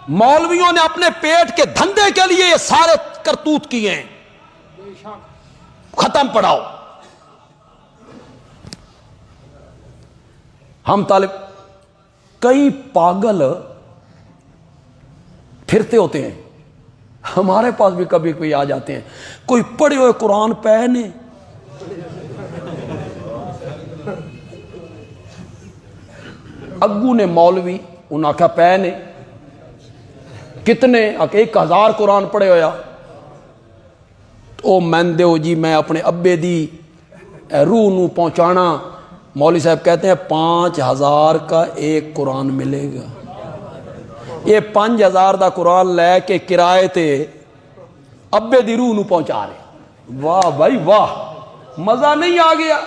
مولویوں نے اپنے پیٹ کے دھندے کے لیے یہ سارے کرتوت کیے ہیں. ختم پڑھاؤ. ہم طالب کئی پاگل پھرتے ہوتے ہیں, ہمارے پاس بھی کبھی کوئی آ جاتے ہیں, کوئی پڑھے ہوئے قرآن پہنے, اگو نے مولوی انہاں کا پہنے کتنے 1000 قرآن پڑھے ہویا, او میں دیو جی میں اپنے ابے دی روح نو پہنچانا. مولوی صاحب کہتے ہیں 5000 کا ایک قرآن ملے گا. یہ 5000 دا قرآن لے کے کرائے تے ابے دی روح نو پہنچا رہے. واہ بھائی واہ, مزہ نہیں آ گیا.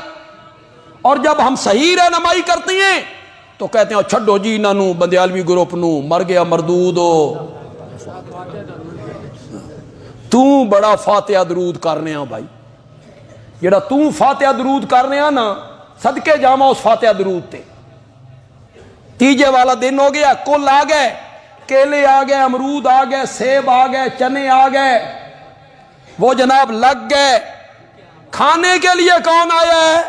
اور جب ہم صحیح رہنمائی کرتے ہیں تو کہتے ہیں چھڈو جی انہاں نو بندیالوی گروپ نو, مر گیا مردود ہو. تو بڑا فاتحہ درود کرنے ہاں بھائی, جڑا تو فاتحہ درود کرنے ہاں نا, صدقے جاما اس فاتحہ درود تے. تیجے والا دن ہو گیا, کل آ گئے, کیلے آ گئے, امرود آ گئے, سیب آ گئے, چنے آ گئے, وہ جناب لگ گئے. کھانے کے لیے کون آیا ہے؟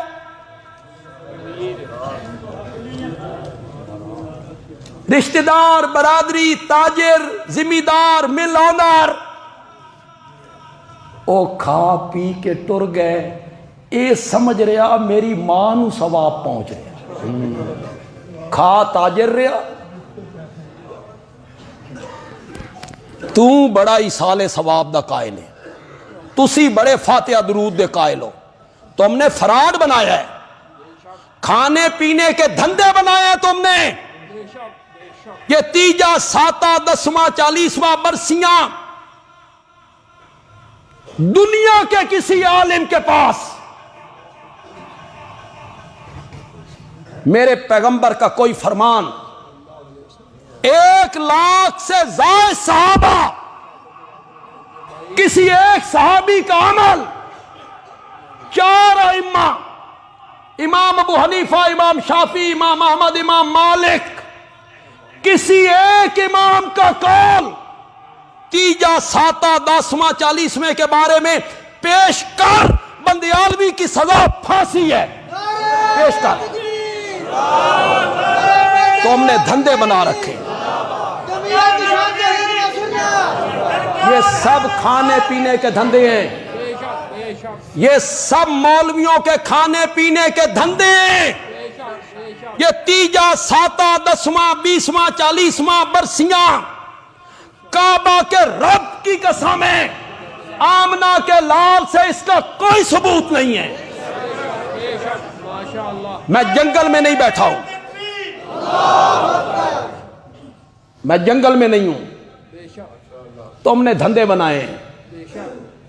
رشتہ دار, برادری, تاجر, ذمہ دار, مل اونر. او کھا پی کے ٹر گئے, اے سمجھ رہا میری ماں نو ثواب پہنچ رہا. کھا تاجر رہا, تو بڑا ایصال ثواب دا قائل ہے, تسی بڑے فاتحہ درود دے قائل ہو. تم نے فراڈ بنایا ہے, کھانے پینے کے دھندے بنایا ہے تم نے. یہ 3 7 10 40 برسیاں دنیا کے کسی عالم کے پاس میرے پیغمبر کا کوئی فرمان, 1 لاکھ سے زائد صحابہ, کسی ایک صحابی کا عمل, 4 ائمہ, امام ابو حنیفہ, امام شافعی, امام احمد, امام مالک, کسی ایک امام کا قول 3 7 10 40 کے بارے میں پیش کر, بندیالوی کی سزا پھانسی ہے. پیش کر. تم نے دھندے بنا رکھے. یہ سب کھانے پینے کے دھندے ہیں, یہ سب مولویوں کے کھانے پینے کے دھندے ہیں. یہ 3 7 10 20 40 برسیاں کعبہ کے رب کی قسم ہے, آمنہ کے لال سے اس کا کوئی ثبوت نہیں ہے. میں جنگل میں نہیں بیٹھا ہوں, میں جنگل میں نہیں ہوں. تم نے دھندے بنائے ہیں,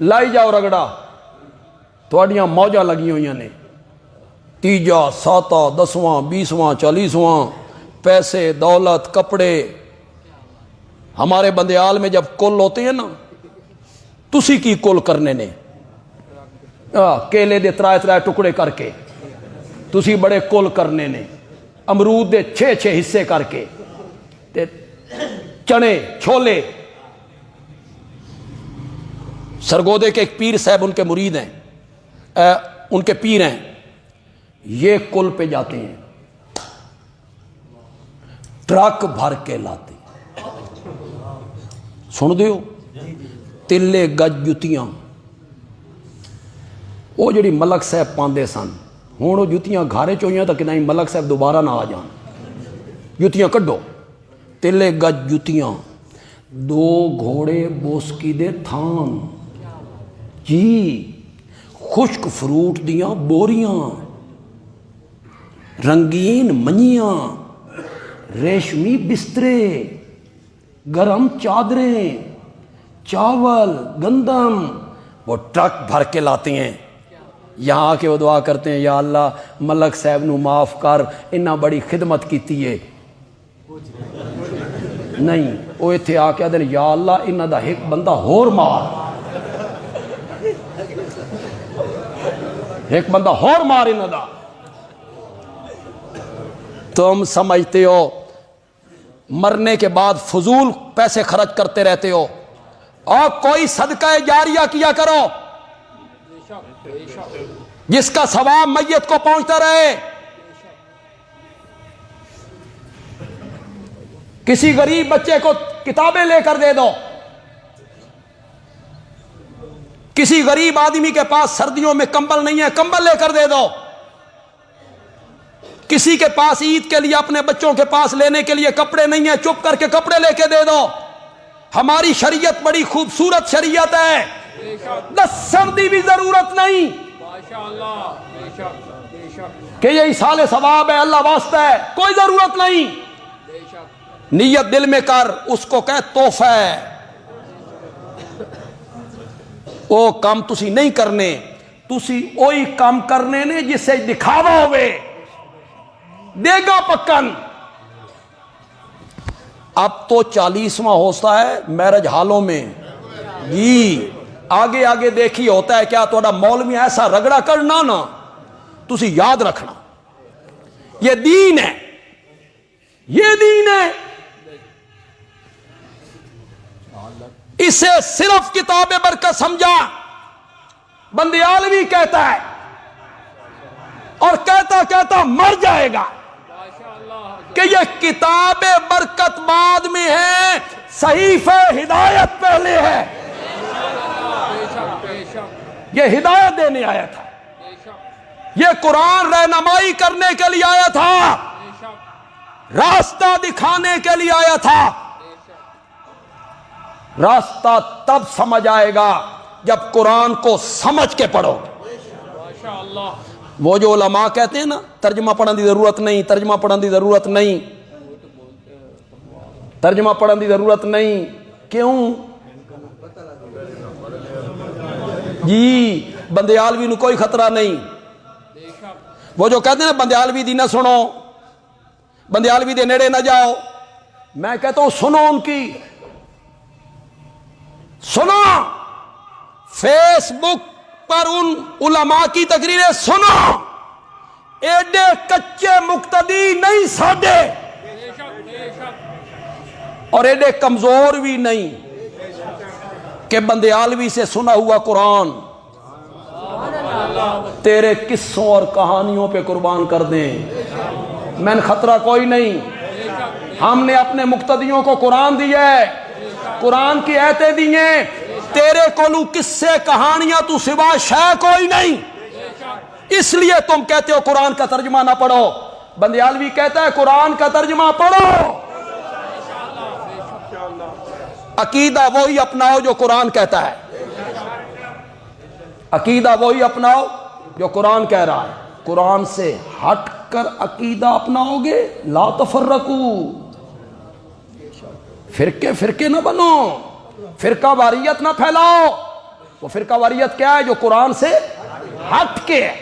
لائی جاؤ رگڑا, تھوڑیاں موجہ لگی ہوئی نے. 3 7 10 20 40 پیسے, دولت, کپڑے. ہمارے بندیال میں جب کل ہوتے ہیں نا, تسی کی کل کرنے نے, کیلے دے 3 ٹکڑے کر کے, تسی بڑے کل کرنے نے. امرود دے 6 حصے کر کے, چنے چھولے. سرگودے کے ایک پیر صاحب ان کے مرید ہیں, ان کے پیر ہیں, یہ کل پہ جاتے ہیں, ٹرک بھر کے لاتے. سن دیو, تلے گج جتیاں, وہ جڑی ملک صاحب پاندے سن, ہوں وہ جتیاں گھارے چوئیاں تک نہیں ملک صاحب دوبارہ نہ آ جان. جتیاں کڈو, تلے گج جتیاں, 2 گھوڑے بوسکی دے تھان جی, خشک فروٹ دیاں بوریاں, رنگین منیاں, ریشمی بسترے, گرم چادریں, چاول, گندم. وہ ٹرک بھر کے لاتے ہیں. یہاں آ کے وہ دعا کرتے ہیں, یا اللہ ملک صاحب نو معاف کر, انہاں بڑی خدمت کیتی ہے. نہیں, وہ اتھے آ کے آدھے یا اللہ انہاں دا ایک بندہ ہور مار, ایک بندہ ہور مار انہاں دا. تم سمجھتے ہو مرنے کے بعد فضول پیسے خرچ کرتے رہتے ہو، اور کوئی صدقہ جاریہ کیا کرو جس کا ثواب میت کو پہنچتا رہے۔ کسی غریب بچے کو کتابیں لے کر دے دو، کسی غریب آدمی کے پاس سردیوں میں کمبل نہیں ہے، کمبل لے کر دے دو، کسی کے پاس عید کے لیے اپنے بچوں کے پاس لینے کے لیے کپڑے نہیں ہیں، چپ کر کے کپڑے لے کے دے دو۔ ہماری شریعت بڑی خوبصورت شریعت ہے، 10 سردی بھی ضرورت نہیں کہ یہ ایصال ثواب ہے، اللہ واسطہ ہے، کوئی ضرورت نہیں۔ نیت دل میں کر، اس کو کہ تحفہ ہے، وہ کام تسی نہیں کرنے، تسی وہی کام کرنے نے جس سے دکھاوا ہوئے، دے گا پکن۔ اب تو 40واں ہوتا ہے میرج ہالوں میں جی، آگے آگے دیکھی ہوتا ہے کیا تھوڑا مولوی ایسا رگڑا کرنا نا، تسی یاد رکھنا یہ دین ہے، یہ دین ہے۔ اسے صرف کتاب برکت سمجھا، بندیالوی کہتا ہے، اور کہتا کہتا مر جائے گا کہ یہ کتاب برکت بعد میں ہے، صحیفہ ہدایت پہلے ہے۔ یہ ہدایت دینے آیا تھا، یہ قرآن رہنمائی کرنے کے لیے آیا تھا، راستہ دکھانے کے لیے آیا تھا۔ راستہ تب سمجھ آئے گا جب قرآن کو سمجھ کے پڑھو۔ وہ جو علماء کہتے ہیں نا ترجمہ پڑھن دی ضرورت نہیں، ترجمہ پڑھن دی ضرورت نہیں، ترجمہ پڑھن دی ضرورت نہیں، کیوں جی؟ بندیالوی نو کوئی خطرہ نہیں۔ وہ جو کہتے ہیں نا بندیالوی دی نہ سنو، بندیالوی دے نیڑے نہ جاؤ، میں کہتا ہوں سنو، ان کی سنو، فیس بک پر ان علماء کی تقریریں سنو، ایڈے کچے مقتدی نہیں ساڈے، اور ایڈے کمزور بھی نہیں کہ بندیالوی سے سنا ہوا قرآن تیرے قصوں اور کہانیوں پہ قربان کر دیں۔ میں نے خطرہ کوئی نہیں، ہم نے اپنے مقتدیوں کو قرآن دیا ہے، قرآن کی آیتیں دی ہیں، تیرے کولو قصے کہانیاں تو سوا شے کوئی نہیں، اس لیے تم کہتے ہو قرآن کا ترجمہ نہ پڑھو۔ بندیالوی کہتا ہے قرآن کا ترجمہ پڑھو، عقیدہ وہی اپناؤ جو قرآن کہتا ہے، عقیدہ وہی اپناؤ جو قرآن کہہ رہا ہے۔ قرآن سے ہٹ کر عقیدہ اپناؤ گے لا تفرقو، فرقے فرقے نہ بنو، فرقہ واریت نہ پھیلاؤ۔ وہ فرقہ واریت کیا ہے؟ جو قرآن سے ہٹ کے ہے۔